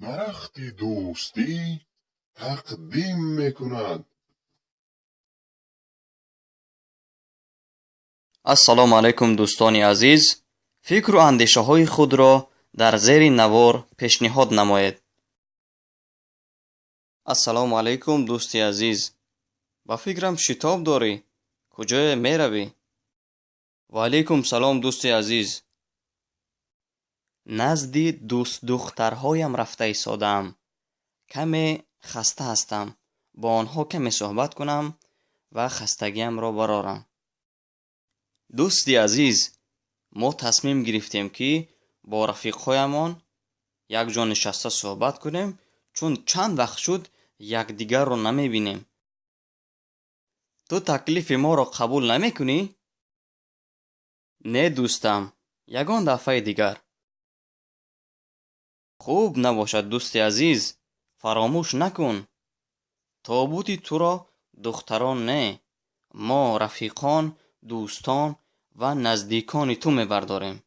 درخت دوستی تقدیم میکند. السلام علیکم دوستان عزیز. فکر و اندیشه های خود را در زیر نوار پیشنهاد نمایید. السلام علیکم دوستی عزیز. با فکرم شتاب داری؟ کجای می روی؟ و علیکم سلام دوستی عزیز. نزدی دوست دخترهایم رفته ایستادم. کمی خسته هستم. با آنها کمی صحبت کنم و خستگیم را برارم. دوستی عزیز، ما تصمیم گرفتیم که با رفیقهایمان یک جا نشسته صحبت کنیم، چون چند وقت شد یکدیگر را نمی بینیم. تو تکلیف ما را قبول نمی کنی؟ نه دوستم، یگان دفعه دیگر. خوب نباشد دوستی عزیز، فراموش نکن. تابوتی تو را دختران نه، ما رفیقان، دوستان و نزدیکان تو می برداریم.